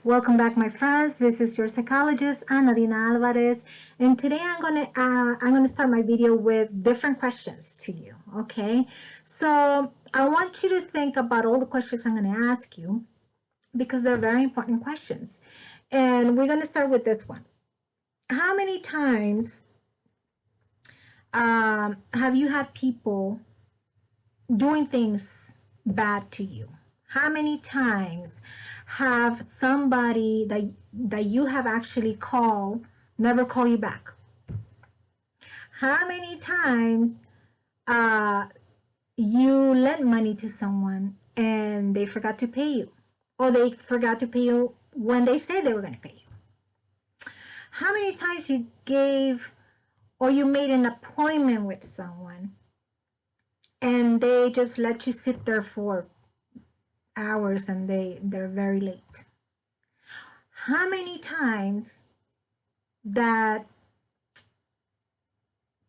Welcome back, my friends. This is your psychologist, Anadina Alvarez, and today I'm gonna start my video with different questions to you. Okay, so I want you to think about all the questions I'm gonna ask you because they're very important questions, and we're gonna start with this one. How many times have you had people doing things bad to you? How many times have somebody that you have actually called never call you back? How many times you lent money to someone and they forgot to pay you, or they forgot to pay you when they said they were going to pay you? How many times you gave or you made an appointment with someone and they just let you sit there for hours and they're very late? How many times that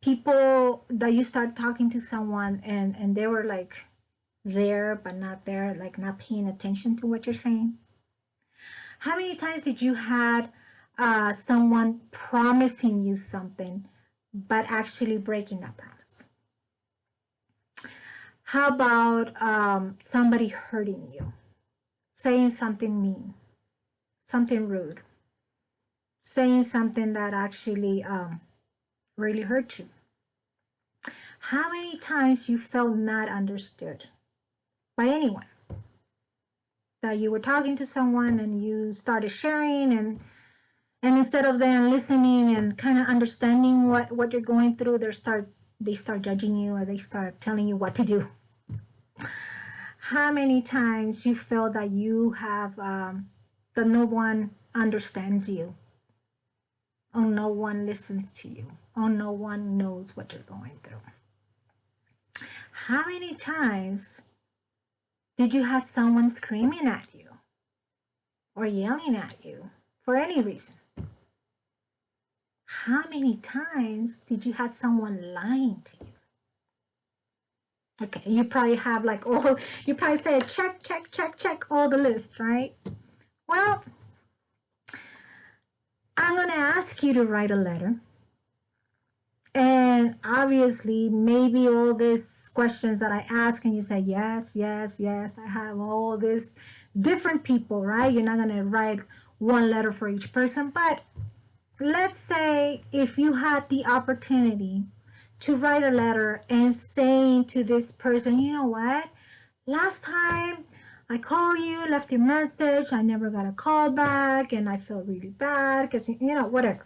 people that you start talking to someone and they were like there but not there, like not paying attention to what you're saying? How many times did you had someone promising you something but actually breaking that promise? How about somebody hurting you, saying something mean, something rude, saying something that actually really hurt you? How many times you felt not understood by anyone? That you were talking to someone and you started sharing, and instead of them listening and kind of understanding what you're going through, they start judging you, or they start telling you what to do. How many times you feel that you have that no one understands you, or no one listens to you, or no one knows what you're going through? How many times did you have someone screaming at you or yelling at you for any reason? How many times did you have someone lying to you? Okay, you probably have like you probably said check all the lists, right? Well, I'm gonna ask you to write a letter. And obviously, maybe all these questions that I ask and you say, yes, I have all these different people, right? You're not gonna write one letter for each person, but let's say if you had the opportunity to write a letter and saying to this person, you know what, last time I called you, left you a message, I never got a call back, and I feel really bad because, whatever.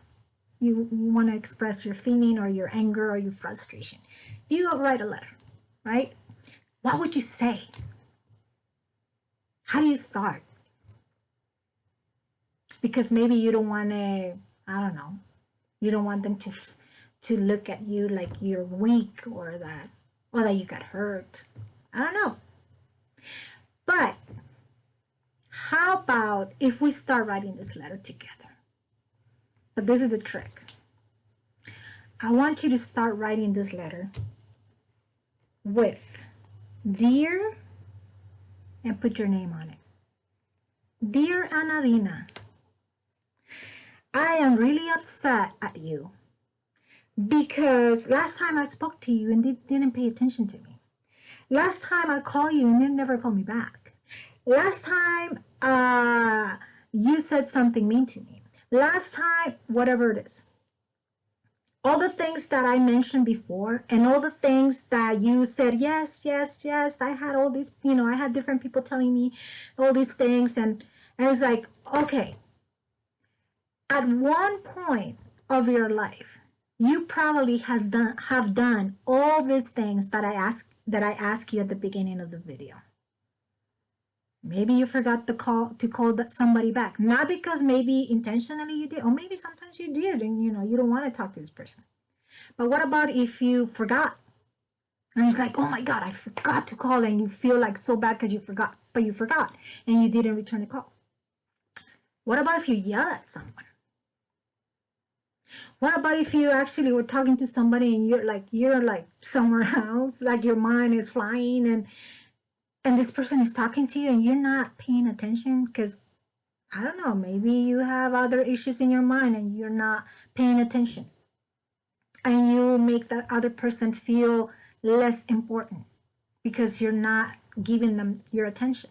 You want to express your feeling or your anger or your frustration. You write a letter, right? What would you say? How do you start? Because maybe you don't want to, I don't know, you don't want them to look at you like you're weak, or that you got hurt. I don't know. But how about if we start writing this letter together? But this is the trick. I want you to start writing this letter with dear, and put your name on it. Dear Anadina, I am really upset at you because last time I spoke to you and you didn't pay attention to me. Last time I called you and you never called me back. Last time you said something mean to me. Last time, whatever it is. All the things that I mentioned before, and all the things that you said, yes, I had all these, I had different people telling me all these things, and it's like, okay, at one point of your life, you probably have done all these things that I asked you at the beginning of the video. Maybe you forgot to call somebody back, not because maybe intentionally you did, or maybe sometimes you did, and you don't want to talk to this person. But what about if you forgot? And it's like, oh my God, I forgot to call, and you feel like so bad because you forgot, but you forgot and you didn't return the call. What about if you yell at someone? What about if you actually were talking to somebody and you're like somewhere else, like your mind is flying, and this person is talking to you and you're not paying attention? Because I don't know, maybe you have other issues in your mind and you're not paying attention. And you make that other person feel less important because you're not giving them your attention.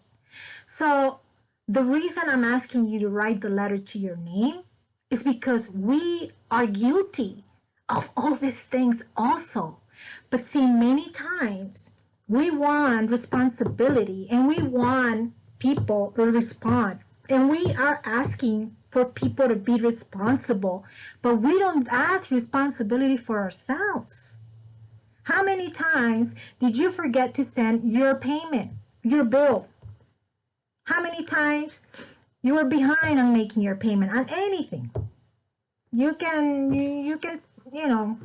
So the reason I'm asking you to write the letter to your name is because we are guilty of all these things also. But see, many times we want responsibility and we want people to respond. And we are asking for people to be responsible, but we don't ask responsibility for ourselves. How many times did you forget to send your payment, your bill? How many times you were behind on making your payment on anything? You can, you know,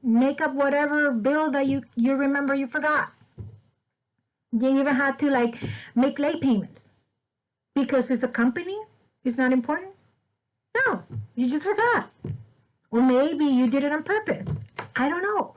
make up whatever bill that you remember you forgot. You even had to like make late payments because it's a company. It's not important. No, you just forgot. Or maybe you did it on purpose. I don't know.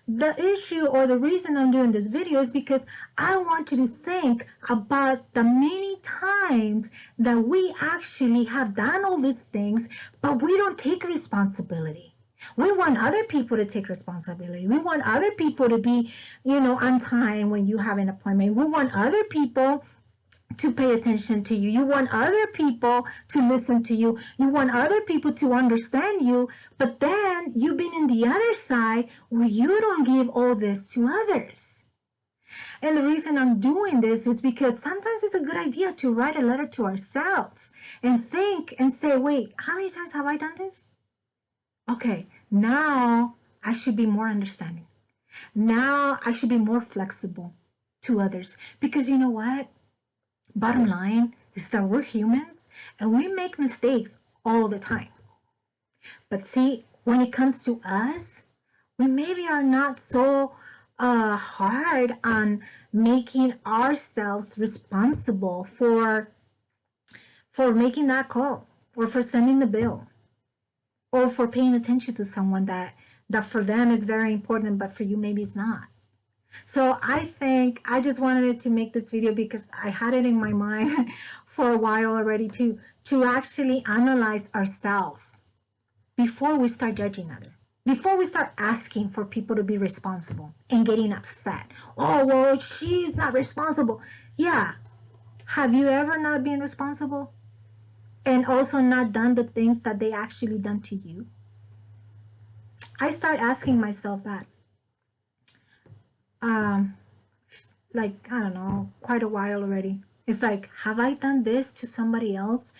The issue or the reason I'm doing this video is because I want you to think about the many times that we actually have done all these things, but we don't take responsibility. We want other people to take responsibility. We want other people to be, on time when you have an appointment. We want other people to pay attention to you. You want other people to listen to you. You want other people to understand you. But then you've been in the other side where you don't give all this to others. And the reason I'm doing this is because sometimes it's a good idea to write a letter to ourselves and think and say, wait, how many times have I done this? Okay, now I should be more understanding. Now I should be more flexible to others. Because you know what? Bottom line is that we're humans and we make mistakes all the time. But see, when it comes to us, we maybe are not so hard on making ourselves responsible for making that call, or for sending the bill, or for paying attention to someone that for them is very important, but for you maybe it's not. So I think I just wanted to make this video because I had it in my mind for a while already to actually analyze ourselves before we start judging others, before we start asking for people to be responsible and getting upset. Oh, well, she's not responsible. Yeah. Have you ever not been responsible and also not done the things that they actually done to you? I start asking myself that. Like, I don't know, quite a while already. It's like, have I done this to somebody else?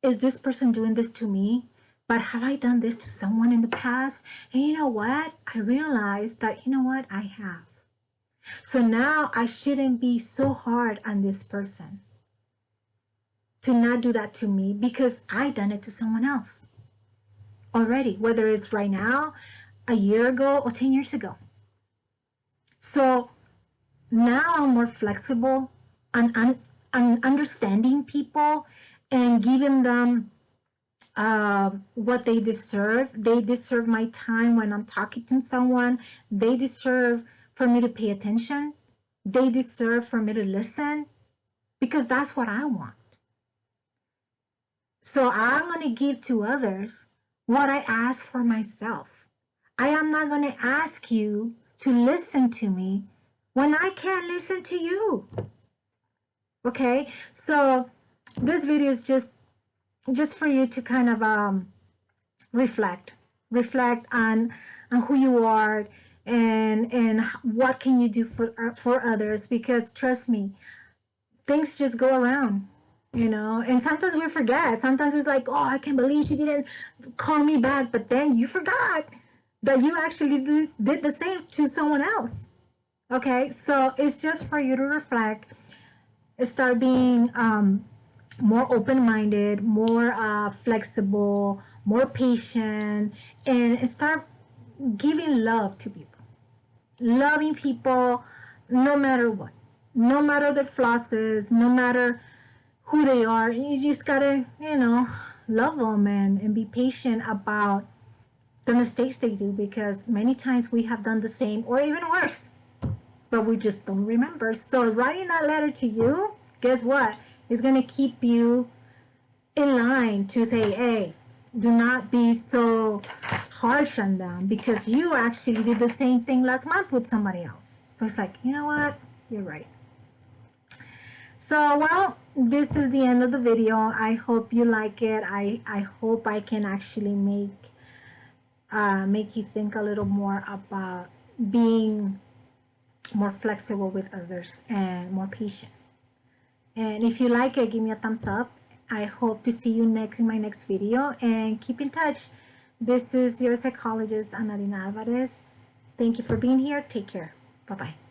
Is this person doing this to me? But have I done this to someone in the past? And you know what? I realized that, I have. So now I shouldn't be so hard on this person to not do that to me because I done it to someone else already, whether it's right now, a year ago, or 10 years ago. So now I'm more flexible on understanding people and giving them what they deserve. They deserve my time when I'm talking to someone. They deserve for me to pay attention. They deserve for me to listen because that's what I want. So I'm going to give to others what I ask for myself. I am not going to ask you to listen to me when I can't listen to you. Okay, so this video is just for you to kind of reflect on who you are and what can you do for others, because trust me, things just go around, and sometimes we forget. Sometimes it's like, oh, I can't believe she didn't call me back, but then you forgot that you actually did the same to someone else. Okay, so it's just for you to reflect, start being more open-minded, more flexible, more patient, and start giving love to people. Loving people no matter what, no matter their flaws, no matter who they are. You just gotta, love them and be patient about the mistakes they do, because many times we have done the same or even worse, but we just don't remember. So writing that letter to you, guess what? It's going to keep you in line to say, hey, do not be so harsh on them because you actually did the same thing last month with somebody else. So it's like, you know what? You're right. So, well, this is the end of the video. I hope you like it. I hope I can actually make you think a little more about being more flexible with others and more patient. And if you like it, give me a thumbs up. I hope to see you next in my next video, and keep in touch. This is your psychologist, Analina Alvarez. Thank you for being here. Take care. Bye-bye.